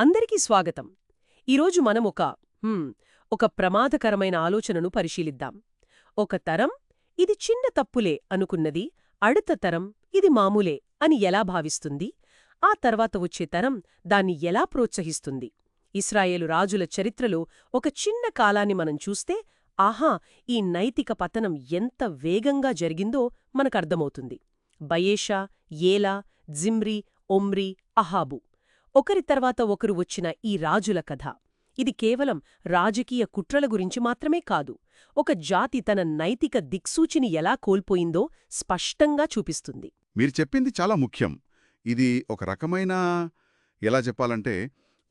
అందరికీ స్వాగతం. ఈరోజు మనం ఒక ప్రమాదకరమైన ఆలోచనను పరిశీలిద్దాం. ఒక తరం ఇది చిన్న తప్పులే అనుకున్నది அடுத்த తరం ఇది మామూలే అని ఎలా భావిస్తుంది, ఆ తర్వాత వచ్చే తరం దాన్ని ఎలా ప్రోత్సహిస్తుంది. ఇశ్రాయేలు రాజుల చరిత్రలో ఒక చిన్న కాలాన్ని మనం చూస్తే ఆహా, ఈ నైతిక పతనం ఎంత వేగంగా జరిగిందో మనకర్థమవుతుంది. బయేషా, ఏలా, జిమ్రీ, ఒమ్రీ, అహాబు, ఒకరి తర్వాత ఒకరు వచ్చిన ఈ రాజుల కథ. ఇది కేవలం రాజకీయ కుట్రల గురించి మాత్రమే కాదు, ఒక జాతి తన నైతిక దిక్సూచిని ఎలా కోల్పోయిందో స్పష్టంగా చూపిస్తుంది. మీరు చెప్పింది చాలా ముఖ్యం. ఇది ఒక రకమైన, ఎలా చెప్పాలంటే,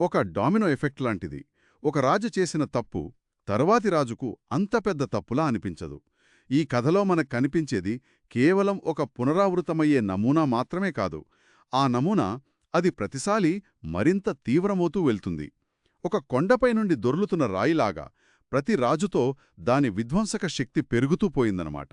ఒక డామినో ఎఫెక్ట్ లాంటిది. ఒక రాజు చేసిన తప్పు తరువాతి రాజుకు అంత పెద్ద తప్పులా అనిపించదు. ఈ కథలో మనకు కనిపించేది కేవలం ఒక పునరావృతమయ్యే నమూనా మాత్రమే కాదు. ఆ నమూనా అది ప్రతిసారి మరింత తీవ్రమవుతూ వెళ్తుంది. ఒక కొండపై నుండి దొర్లుతున్న రాయిలాగా ప్రతి రాజుతో దాని విధ్వంసక శక్తి పెరుగుతూ పోయిందనమాట.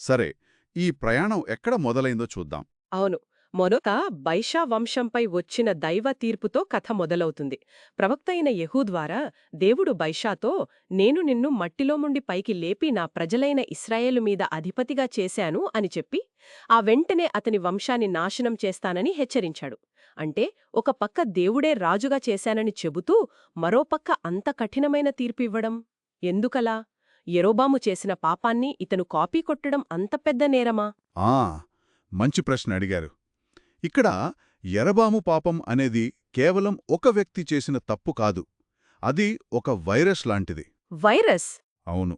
సరే, ఈ ప్రయాణం ఎక్కడ మొదలైందో చూద్దాం. అవును, మొదట బైషా వంశంపై వచ్చిన దైవ తీర్పుతో కథ మొదలవుతుంది. ప్రవక్త అయిన యెహూ ద్వారా దేవుడు బైషాతో, నేను నిన్ను మట్టిలో నుండి పైకి లేపి నా ప్రజలైన ఇశ్రాయేలు మీద అధిపతిగా చేశాను అని చెప్పి, ఆ వెంటనే అతని వంశాన్ని నాశనం చేస్తానని హెచ్చరించాడు. అంటే ఒక పక్క దేవుడే రాజుగా చేశానని చెబుతూ మరోపక్క అంత కఠినమైన తీర్పు ఇవ్వడం ఎందుకలా? యెరోబాము చేసిన పాపాన్ని ఇతను కాపీ కొట్టడం అంత పెద్ద నేరమా? మంచి ప్రశ్న అడిగారు. ఇక్కడ యెరోబాము పాపం అనేది కేవలం ఒక వ్యక్తి చేసిన తప్పు కాదు. అది ఒక వైరస్ లాంటిది. వైరస్? అవును.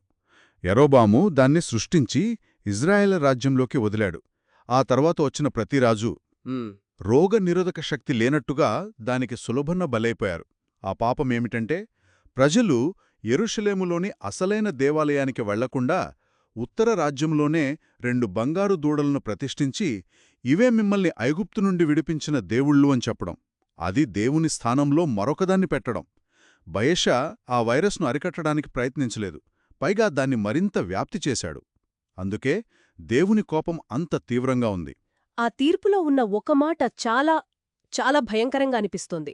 యెరోబాము దాన్ని సృష్టించి ఇజ్రాయేల్ రాజ్యంలోకి వదిలాడు. ఆ తర్వాత వచ్చిన ప్రతి రాజు రోగనిరోధక శక్తి లేనట్టుగా దానికి సులభన బలైపోయారు. ఆ పాపమేమిటంటే, ప్రజలు యెరూషలేములోని అసలైన దేవాలయానికి వెళ్లకుండా ఉత్తర రాజ్యంలోనే 2 బంగారు దూడలను ప్రతిష్ఠించి, ఇవే మిమ్మల్ని ఐగుప్తు నుండి విడిపించిన దేవుళ్ళు అని చెప్పడం. అది దేవుని స్థానంలో మరొకదాన్ని పెట్టడం. బయెషా ఆ వైరస్ను అరికట్టడానికి ప్రయత్నించలేదు, పైగా దాన్ని మరింత వ్యాప్తి చేశాడు. అందుకే దేవుని కోపం అంత తీవ్రంగా ఉంది. ఆ తీర్పులో ఉన్న ఒక మాట చాలా చాలా భయంకరంగా అనిపిస్తోంది.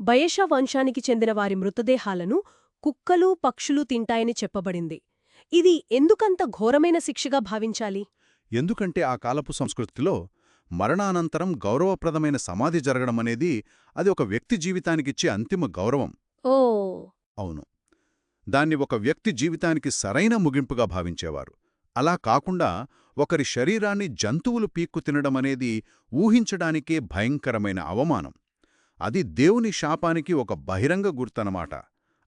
బయెషా వంశానికి చెందిన వారి మృతదేహాలను కుక్కలు పక్షులు తింటాయని చెప్పబడింది. ఇది ఎందుకంత ఘోరమైన శిక్షగా భావించాలి? ఎందుకంటే ఆ కాలపు సంస్కృతిలో మరణానంతరం గౌరవప్రదమైన సమాధి జరగడమనేది అది ఒక వ్యక్తి జీవితానికిచ్చే అంతిమ గౌరవం. ఓ అవును, దాన్ని ఒక వ్యక్తి జీవితానికి సరైన ముగింపుగా భావించేవారు. అలా కాకుండా ఒకరి శరీరాన్ని జంతువులు పీక్కు తినడమనేది ఊహించడానికే భయంకరమైన అవమానం. అది దేవుని శాపానికి ఒక బహిరంగ గుర్తనమాట.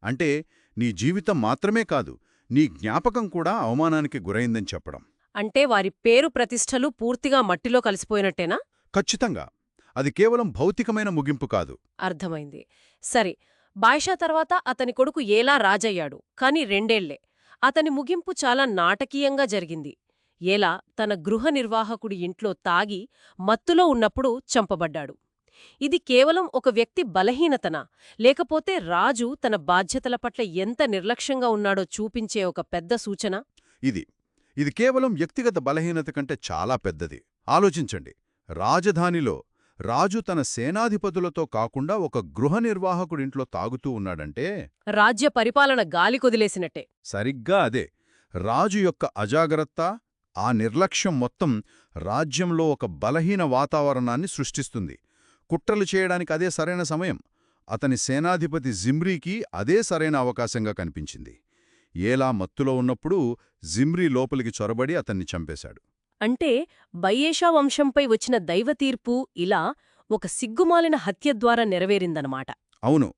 అంటే నీ జీవితం మాత్రమే కాదు, నీ జ్ఞాపకం కూడా అవమానానికి గురైందని చెప్పడం. అంటే వారి పేరు ప్రతిష్టలు పూర్తిగా మట్టిలో కలిసిపోయినట్టేనా? ఖచ్చితంగా. అది కేవలం భౌతికమైన ముగింపు కాదు. అర్థమైంది. సరే, బాయిషా తర్వాత అతని కొడుకు ఏలా రాజయ్యాడు, కాని 2 ఏళ్లే. అతని ముగింపు చాలా నాటకీయంగా జరిగింది. ఏలా తన గృహ నిర్వాహకుడి ఇంట్లో తాగి మత్తులో ఉన్నప్పుడు చంపబడ్డాడు. ఇది కేవలం ఒక వ్యక్తి బలహీనతనా, లేకపోతే రాజు తన బాధ్యతల పట్ల ఎంత నిర్లక్ష్యంగా ఉన్నాడో చూపించే ఒక పెద్ద సూచన? ఇది కేవలం వ్యక్తిగత బలహీనత కంటే చాలా పెద్దది. ఆలోచించండి, రాజధానిలో రాజు తన సేనాధిపతులతో కాకుండా ఒక గృహ నిర్వాహకుడింట్లో తాగుతూ ఉన్నాడంటే రాజ్య పరిపాలన గాలి కొదిలేసినట్టే. సరిగ్గా అదే. రాజు యొక్క అజాగ్రత్త, ఆ నిర్లక్ష్యం మొత్తం రాజ్యంలో ఒక బలహీన వాతావరణాన్ని సృష్టిస్తుంది. కుట్రలు చేయడానికి అదే సరైన సమయం. అతని సేనాధిపతి జిమ్రీకి అదే సరైన అవకాశంగా కనిపించింది. ఏలా మత్తులో ఉన్నప్పుడు జిమ్రీ లోపలికి చొరబడి అతన్ని చంపేశాడు. అంటే బయేషా వంశంపై వచ్చిన దైవతీర్పు ఇలా ఒక సిగ్గుమాలిన హత్య ద్వారా నెరవేరిందనమాట. అవును,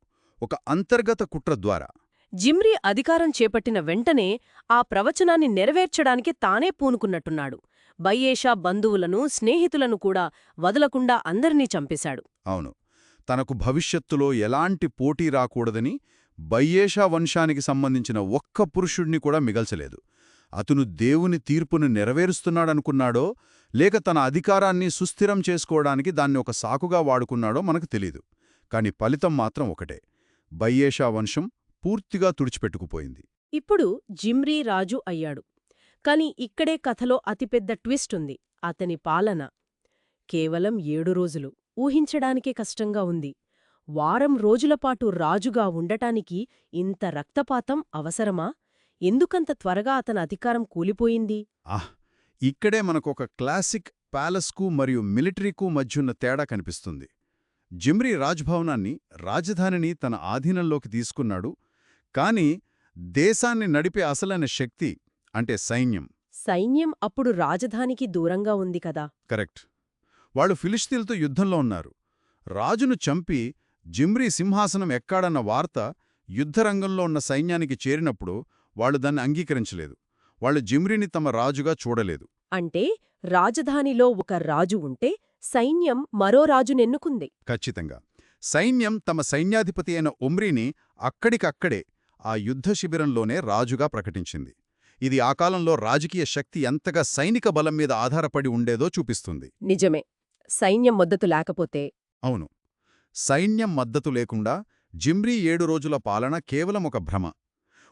ఒక అంతర్గత కుట్ర ద్వారా. జిమ్రీ అధికారం చేపట్టిన వెంటనే ఆ ప్రవచనాన్ని నెరవేర్చడానికి తానే పూనుకున్నట్టున్నాడు. బయేషా బంధువులను, స్నేహితులను కూడా వదలకుండా అందర్నీ చంపేశాడు. అవును, తనకు భవిష్యత్తులో ఎలాంటి పోటీ రాకూడదని బయేషా వంశానికి సంబంధించిన ఒక్క పురుషుణ్ణి కూడా మిగల్చలేదు. అతను దేవుని తీర్పును నెరవేరుస్తున్నాడనుకున్నాడో, లేక తన అధికారాన్ని సుస్థిరం చేసుకోవడానికి దాన్ని ఒక సాకుగా వాడుకున్నాడో మనకు తెలీదు. కాని ఫలితం మాత్రం ఒకటే: బయేషా వంశం పూర్తిగా తుడిచిపెట్టుకుపోయింది. ఇప్పుడు జిమ్రీ రాజు అయ్యాడు. కాని ఇక్కడే కథలో అతిపెద్ద ట్విస్ట్ ఉంది. అతని పాలన కేవలం 7 రోజులు. ఊహించడానికే కష్టంగా ఉంది. వారం రోజులపాటు రాజుగా ఉండటానికి ఇంత రక్తపాతం అవసరమా? ఎందుకంత త్వరగా అతని అధికారం కూలిపోయింది? ఆహ్! ఇక్కడే మనకొక క్లాసిక్ ప్యాలెస్కు మరియు మిలిటరీకు మధ్యున్న తేడా కనిపిస్తుంది. జిమ్రీ రాజ్భవనాన్ని, రాజధానిని తన ఆధీనంలోకి తీసుకున్నాడు, కాని దేశాన్ని నడిపే అసలైన శక్తి అంటే సైన్యం. సైన్యం అప్పుడు రాజధానికి దూరంగా ఉంది కదా. కరెక్ట్. వాళ్ళు ఫిలిష్తీన్లతో యుద్ధంలో ఉన్నారు. రాజును చంపి జిమ్రీ సింహాసనం ఎక్కాడన్న వార్త యుద్ధరంగంలో ఉన్న సైన్యానికి చేరినప్పుడు వాళ్ళు దాన్ని అంగీకరించలేదు. వాళ్ళు జిమ్రీని తమ రాజుగా చూడలేదు. అంటే రాజధానిలో ఒక రాజు ఉంటే సైన్యం మరో రాజునెన్నుకుంది. ఖచ్చితంగా. సైన్యం తమ సైన్యాధిపతి అయిన ఒమ్రీని అక్కడికక్కడే ఆ యుద్ధ శిబిరంలోనే రాజుగా ప్రకటించింది. ఇది ఆ కాలంలో రాజకీయ శక్తి ఎంతగా సైనిక బలం మీద ఆధారపడి ఉండేదో చూపిస్తుంది. నిజమే. సైన్యం మద్దతు లేకపోతే. అవును. సైన్యం మద్దతు లేకుండా జిమ్రీ 7 రోజుల పాలన కేవలం ఒక భ్రమ.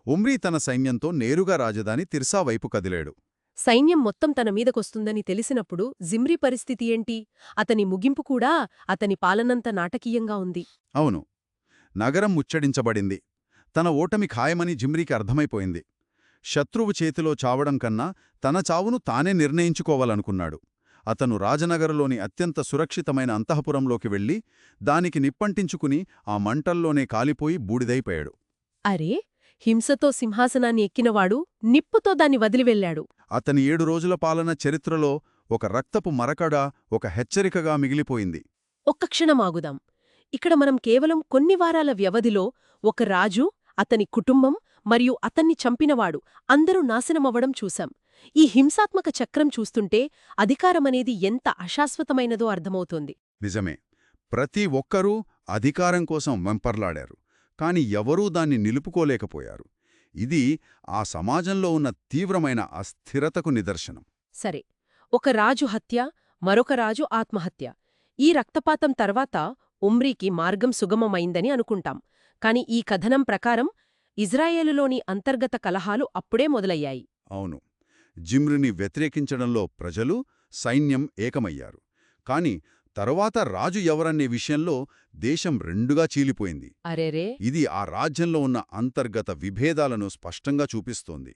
ఒమ్రీ తన సైన్యంతో నేరుగా రాజధాని తిర్సా వైపు కదిలాడు. సైన్యం మొత్తం తన మీదకొస్తుందని తెలిసినప్పుడు జిమ్రీ పరిస్థితి ఏంటి? అతని ముగింపు కూడా అతని పాలనంత నాటకీయంగా ఉంది. అవును. నగరం ముచ్చడించబడింది. తన ఓటమి ఖాయమని జిమ్రీకి అర్థమైపోయింది. శత్రువు చేతిలో చావడం కన్నా తన చావును తానే నిర్ణయించుకోవాలనుకున్నాడు. అతను రాజనగరలోని అత్యంత సురక్షితమైన అంతఃపురంలోకి వెళ్లి దానికి నిప్పంటించుకుని ఆ మంటల్లోనే కాలిపోయి బూడిదైపోయాడు. అరే, హింసతో సింహాసనాన్ని ఎక్కినవాడు నిప్పుతో దాన్ని వదిలివెళ్లాడు. అతని 7 రోజుల పాలన చరిత్రలో ఒక రక్తపు మరకడా, ఒక హెచ్చరికగా మిగిలిపోయింది. ఒక్క క్షణమాగుదాం. ఇక్కడ మనం కేవలం కొన్ని వారాల వ్యవధిలో ఒక రాజు, అతని కుటుంబం మరియు అతన్ని చంపినవాడు అందరూ నాశనమవ్వడం చూశాం. ఈ హింసాత్మక చక్రం చూస్తుంటే అధికారమనేది ఎంత అశాశ్వతమైనదో అర్థమవుతోంది. నిజమే. ప్రతి ఒక్కరూ అధికారం కోసం వెంపర్లాడారు. కాని ఎవరూ దాన్ని నిలుపుకోలేకపోయారు. ఇది ఆ సమాజంలో ఉన్న తీవ్రమైన అస్థిరతకు నిదర్శనం. సరే, ఒక రాజు హత్య, మరొక రాజు ఆత్మహత్య. ఈ రక్తపాతం తర్వాత ఒమ్రీకి మార్గం సుగమమైందని అనుకుంటాం. కాని ఈ కథనం ప్రకారం ఇజ్రాయేలులోని అంతర్గత కలహాలు అప్పుడే మొదలయ్యాయి. అవును. జిమ్రీని వ్యతిరేకించడంలో ప్రజలు, సైన్యం ఏకమయ్యారు. కాని తరువాత రాజు ఎవరనే విషయంలో దేశం రెండుగా చీలిపోయింది. అరెరే! ఇది ఆ రాజ్యంలో ఉన్న అంతర్గత విభేదాలను స్పష్టంగా చూపిస్తోంది.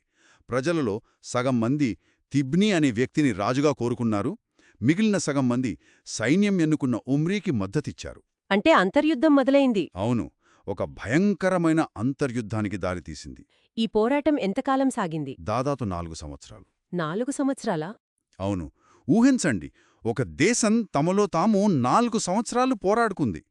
ప్రజలలో సగం మంది తిబ్నీ అనే వ్యక్తిని రాజుగా కోరుకున్నారు. మిగిలిన సగం మంది సైన్యం ఎన్నుకున్న ఒమ్రీకి మద్దతిచ్చారు. అంటే అంతర్యుద్ధం మొదలైంది. అవును. ఒక భయంకరమైన అంతర్యుద్ధానికి దారితీసింది. ఈ పోరాటం ఎంతకాలం సాగింది? దాదాపు 4 సంవత్సరాలు. 4 సంవత్సరాలా? అవును. ఊహించండి, ఒక దేశం తమలో తాము 4 సంవత్సరాలు పోరాడుకుంది.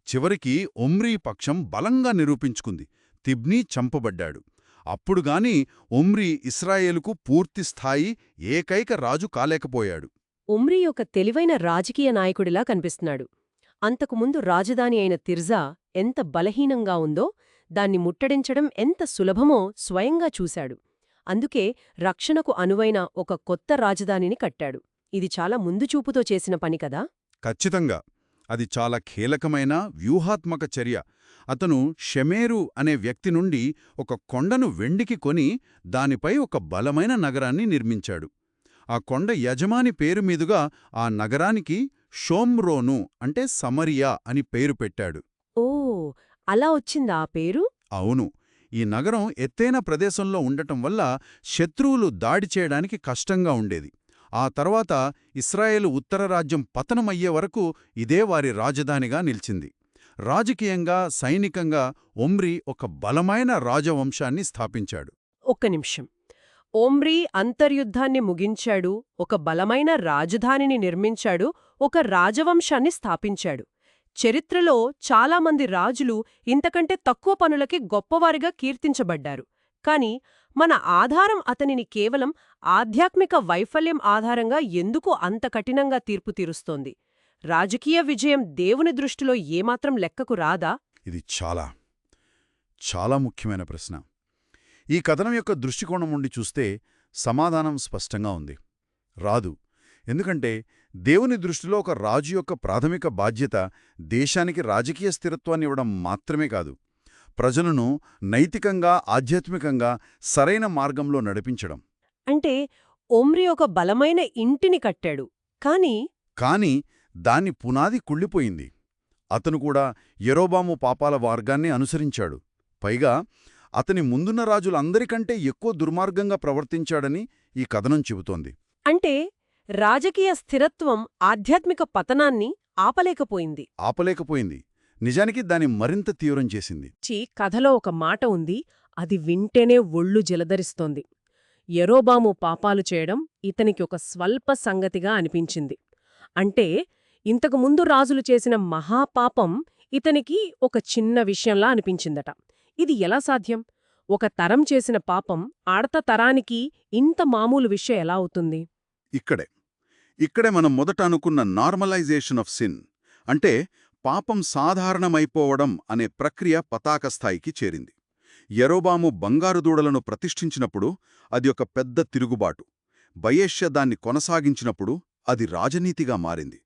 చివరికి ఒమ్రీ పక్షం బలంగా నిరూపించుకుంది. తిబ్నీ చంపబడ్డాడు. అప్పుడుగాని ఒమ్రీ ఇస్రాయేలుకు పూర్తిస్థాయి ఏకైక రాజు కాలేకపోయాడు. ఒమ్రీ ఒక తెలివైన రాజకీయ నాయకుడిలా కనిపిస్తున్నాడు. అంతకుముందు రాజధాని అయిన తిర్జా ఎంత బలహీనంగా ఉందో దాన్ని ముట్టడించడం ఎంత సులభమో స్వయంగా చూశాడు. అందుకే రక్షణకు అనువైన ఒక కొత్త రాజధానిని కట్టాడు. ఇది చాలా ముందుచూపుతో చేసిన పని కదా. ఖచ్చితంగా. అది చాలా కీలకమైన వ్యూహాత్మక చర్య. అతను షెమేరు అనే వ్యక్తి నుండి ఒక కొండను వెండికి కొని దానిపై ఒక బలమైన నగరాన్ని నిర్మించాడు. ఆ కొండ యజమాని పేరు మీదుగా ఆ నగరానికి షోమ్రోను అంటే సమరియా అని పేరు పెట్టాడు. ఓ, అలా వచ్చిందా ఆ పేరు? అవును. ఈ నగరం ఎత్తైన ప్రదేశంలో ఉండటం వల్ల శత్రువులు దాడి చేయడానికి కష్టంగా ఉండేది. ఆ తర్వాత ఇస్రాయేలు ఉత్తర రాజ్యం పతనమయ్యే వరకు ఇదే వారి రాజధానిగా నిలిచింది. రాజకీయంగా, సైనికంగా ఒమ్రీ ఒక బలమైన రాజవంశాన్ని స్థాపించాడు. ఒక్క నిమిషం. ఒమ్రీ అంతర్యుద్ధాన్ని ముగించాడు, ఒక బలమైన రాజధానిని నిర్మించాడు, ఒక రాజవంశాన్ని స్థాపించాడు. చరిత్రలో చాలామంది రాజులు ఇంతకంటే తక్కువ పనులకి గొప్పవారిగా కీర్తించబడ్డారు. కాని మన ఆధారం అతనిని కేవలం ఆధ్యాత్మిక వైఫల్యం ఆధారంగా ఎందుకు అంత కఠినంగా తీర్పు తీరుస్తోంది? రాజకీయ విజయం దేవుని దృష్టిలో ఏమాత్రం లెక్కకు రాదా? ఇది చాలా ముఖ్యమైన ప్రశ్న. ఈ కథనం యొక్క దృష్టికోణం నుండి చూస్తే సమాధానం స్పష్టంగా ఉంది. రాదు. ఎందుకంటే దేవుని దృష్టిలో ఒక రాజు యొక్క ప్రాథమిక బాధ్యత దేశానికి రాజకీయ స్థిరత్వాన్ని ఇవ్వడం మాత్రమే కాదు, ప్రజలను నైతికంగా, ఆధ్యాత్మికంగా సరైన మార్గంలో నడిపించడం. అంటే ఒమ్రీ ఒక బలమైన ఇంటిని కట్టాడు, కాని కాని దాని పునాది కుళ్ళిపోయింది. అతను కూడా యెరోబాము పాపాల మార్గాన్ని అనుసరించాడు. పైగా అతని ముందున్న రాజులందరికంటే ఎక్కువ దుర్మార్గంగా ప్రవర్తించాడని ఈ కథనం చెబుతోంది. అంటే రాజకీయ స్థిరత్వం ఆధ్యాత్మిక పతనాన్ని ఆపలేకపోయింది. ఆపలేకపోయింది. నిజానికి దాన్ని మరింత తీవ్రం చేసింది. కథలో ఒక మాట ఉంది, అది వింటేనే ఒళ్ళు జలధరిస్తోంది. యెరోబాము పాపాలు చేయడం ఇతనికి ఒక స్వల్ప సంగతిగా అనిపించింది. అంటే ఇంతకుముందు రాజులు చేసిన మహాపాపం ఇతనికి ఒక చిన్న విషయంలా అనిపించిందట. ఇది ఎలా సాధ్యం? ఒక తరం చేసిన పాపం ఆడత తరానికి ఇంత మామూలు విషయం ఎలా అవుతుంది? ఇక్కడే మనం మొదట అనుకున్న నార్మలైజేషన్ ఆఫ్ సిన్, అంటే పాపం సాధారణమైపోవడం అనే ప్రక్రియ పతాక స్థాయికి చేరింది. యెరోబాము బంగారు దూడలను ప్రతిష్ఠించినప్పుడు అది ఒక పెద్ద తిరుగుబాటు. బయెషా దాన్ని కొనసాగించినప్పుడు అది రాజనీతిగా మారింది.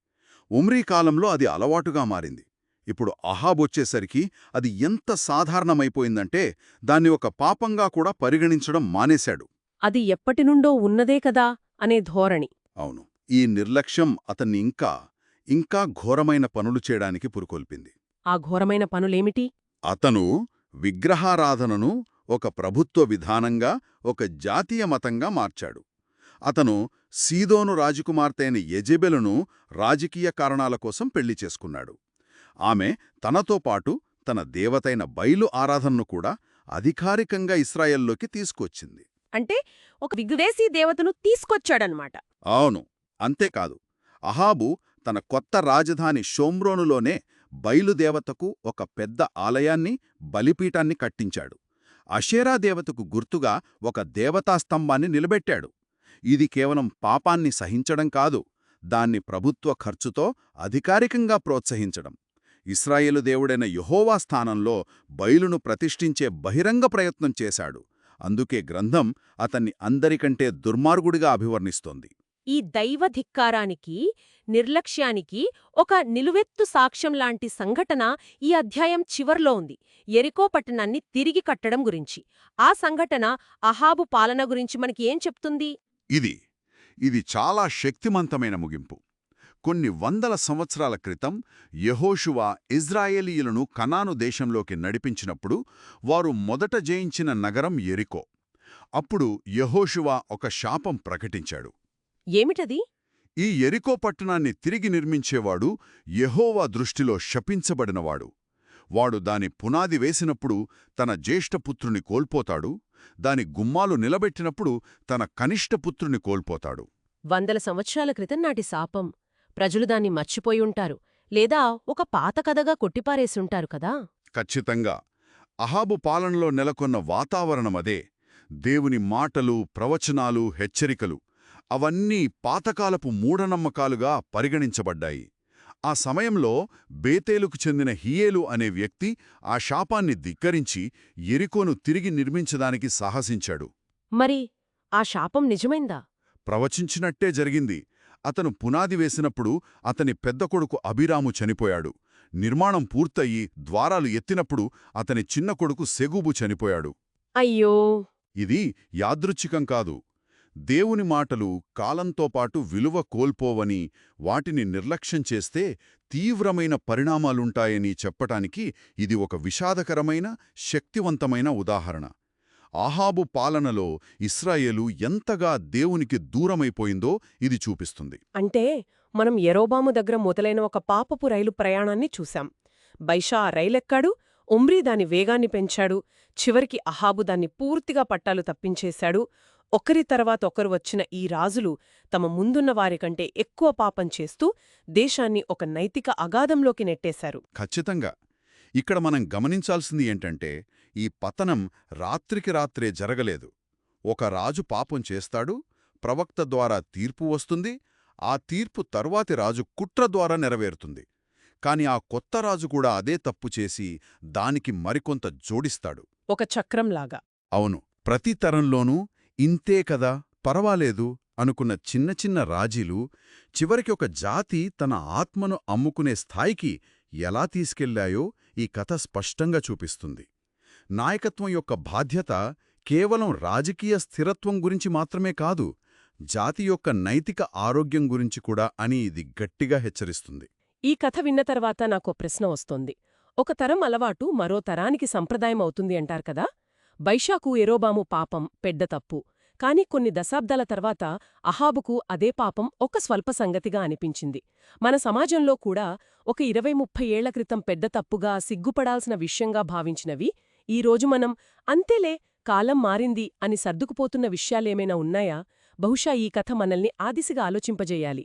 ఉమ్రీ కాలంలో అది అలవాటుగా మారింది. ఇప్పుడు అహాబొచ్చేసరికి అది ఎంత సాధారణమైపోయిందంటే దాన్ని ఒక పాపంగా కూడా పరిగణించడం మానేశాడు. అది ఎప్పటినుండో ఉన్నదే కదా అనే ధోరణి. అవును, ఈ నిర్లక్ష్యం అతన్ని ఇంకా ఘోరమైన పనులు చేయడానికి పురుకొల్పింది. ఆ ఘోరమైన పనులేమిటి? అతను విగ్రహారాధనను ఒక ప్రభుత్వ విధానంగా, ఒక జాతీయ మతంగా మార్చాడు. అతను సీదోను రాజకుమార్తె అయిన యెజెబెలును రాజకీయ కారణాల కోసం పెళ్లి చేసుకున్నాడు. ఆమె తనతో పాటు తన దేవతైన బయలు ఆరాధనను కూడా అధికారికంగా ఇస్రాయెల్లోకి తీసుకొచ్చింది. అంటే ఒక విదేశీ దేవతను తీసుకొచ్చాడనమాట. అవును, అంతేకాదు, అహాబు తన కొత్త రాజధాని షోమ్రోనులోనే బయలుదేవతకు ఒక పెద్ద ఆలయాన్ని, బలిపీఠాన్ని కట్టించాడు. అషేరా దేవతకు గుర్తుగా ఒక దేవతాస్తంభాన్ని నిలబెట్టాడు. ఇది కేవలం పాపాన్ని సహించడం కాదు, దాన్ని ప్రభుత్వ ఖర్చుతో అధికారికంగా ప్రోత్సహించడం. ఇశ్రాయేలు దేవుడైన యెహోవా స్థానంలో బయలును ప్రతిష్ఠించే బహిరంగ ప్రయత్నం చేశాడు. అందుకే గ్రంథం అతన్ని అందరికంటే దుర్మార్గుడిగా అభివర్ణిస్తోంది. ఈ దైవధిక్కారానికి, నిర్లక్ష్యానికి ఒక నిలువెత్తు సాక్ష్యంలాంటి సంఘటన ఈ అధ్యాయం చివర్లో ఉంది. యెరికో పట్టణాన్ని తిరిగి కట్టడం గురించి. ఆ సంఘటన అహాబు పాలన గురించి మనకి ఏం చెప్తుంది? ఇది చాలా శక్తిమంతమైన ముగింపు. కొన్ని వందల సంవత్సరాల క్రితం యెహోషువ ఇజ్రాయేలీయులను కనాను దేశంలోకి నడిపించినప్పుడు వారు మొదట జయించిన నగరం యెరికో. అప్పుడు యెహోషువ ఒక శాపం ప్రకటించాడు. ఏమిటది? ఈ యెరికో పట్టణాన్ని తిరిగి నిర్మించేవాడు యెహోవా దృష్టిలో శపించబడినవాడు. వాడు దాని పునాది వేసినప్పుడు తన జ్యేష్ఠపుత్రుని కోల్పోతాడు, దాని గుమ్మాలు నిలబెట్టినప్పుడు తన కనిష్టపుత్రుని కోల్పోతాడు. 100 సంవత్సరాల క్రితం నాటి శాపం. ప్రజలు దాన్ని మర్చిపోయుంటారు, లేదా ఒక పాత కథగా కొట్టిపారేసుంటారు కదా. ఖచ్చితంగా. అహాబు పాలనలో నెలకొన్న వాతావరణమదే. దేవుని మాటలు, ప్రవచనాలు, హెచ్చరికలు అవన్నీ పాతకాలపు మూఢనమ్మకాలుగా పరిగణించబడ్డాయి. ఆ సమయంలో బేతేలుకు చెందిన హియేలు అనే వ్యక్తి ఆ శాపాన్ని ధిక్కరించి యెరికోను తిరిగి నిర్మించడానికి సాహసించాడు. మరి ఆ శాపం నిజమైందా? ప్రవచించినట్టే జరిగింది. అతను పునాది వేసినప్పుడు అతని పెద్ద కొడుకు అబీరాము చనిపోయాడు. నిర్మాణం పూర్తయి ద్వారాలు ఎత్తినప్పుడు అతని చిన్న కొడుకు సెగూబు చనిపోయాడు. అయ్యో! ఇది యాదృచ్ఛికం కాదు. దేవుని మాటలు కాలంతో పాటు విలువ కోల్పోవని, వాటిని నిర్లక్ష్యం చేస్తే తీవ్రమైన పరిణామాలుంటాయని చెప్పటానికి ఇది ఒక విషాదకరమైన, శక్తివంతమైన ఉదాహరణ. అహాబు పాలనలో ఇశ్రాయేలు ఎంతగా దేవునికి దూరమైపోయిందో ఇది చూపిస్తుంది. అంటే మనం యెరోబాము దగ్గర మొదలైన ఒక పాపపు రైలు ప్రయాణాన్ని చూశాం. బయషా ఆ రైలెక్కాడు, ఒమ్రీ దాని వేగాన్ని పెంచాడు, చివరికి అహాబు దాన్ని పూర్తిగా పట్టాలు తప్పించేశాడు. ఒకరి తర్వాత ఒకరు వచ్చిన ఈ రాజులు తమ ముందున్న వారికంటే ఎక్కువ పాపం చేస్తూ దేశాన్ని ఒక నైతిక అగాధంలోకి నెట్టేశారు. ఖచ్చితంగా. ఇక్కడ మనం గమనించాల్సింది ఏంటంటే, ఈ పతనం రాత్రికి రాత్రే జరగలేదు. ఒక రాజు పాపం చేస్తాడు, ప్రవక్త ద్వారా తీర్పు వస్తుంది, ఆ తీర్పు తరువాతి రాజు కుట్ర ద్వారా నెరవేరుతుంది. కాని ఆ కొత్త రాజు కూడా అదే తప్పు చేసి దానికి మరికొంత జోడిస్తాడు. ఒక చక్రంలాగా. అవును, ప్రతి తరంలోనూ ఇంతే కదా, పర్వాలేదు అనుకున్న చిన్న చిన్న రాజీలు చివరికి ఒక జాతి తన ఆత్మను అమ్ముకునే స్థాయికి ఎలా తీసుకెళ్లాయో ఈ కథ స్పష్టంగా చూపిస్తుంది. నాయకత్వం యొక్క బాధ్యత కేవలం రాజకీయ స్థిరత్వం గురించి మాత్రమే కాదు, జాతి యొక్క నైతిక ఆరోగ్యం గురించి కూడా అని ఇది గట్టిగా హెచ్చరిస్తుంది. ఈ కథ విన్న తర్వాత నాకో ప్రశ్న వస్తోంది. ఒక తరం అలవాటు మరో తరానికి సంప్రదాయం అవుతుంది అంటారు కదా. బైషాకు యెరోబాము పాపం పెద్ద తప్పు. కాని కొన్ని దశాబ్దాల తర్వాత అహాబుకు అదే పాపం ఒక స్వల్ప సంగతిగా అనిపించింది. మన సమాజంలో కూడా ఒక 20-30 ఏళ్ల క్రితం పెద్ద తప్పుగా సిగ్గుపడాల్సిన విషయంగా భావించినవి ఈరోజు మనం అంతేలే కాలం మారింది అని సర్దుకుపోతున్న విషయాలేమైనా ఉన్నాయా? బహుశా ఈ కథ మనల్ని ఆ దిశగా ఆలోచింపజేయాలి.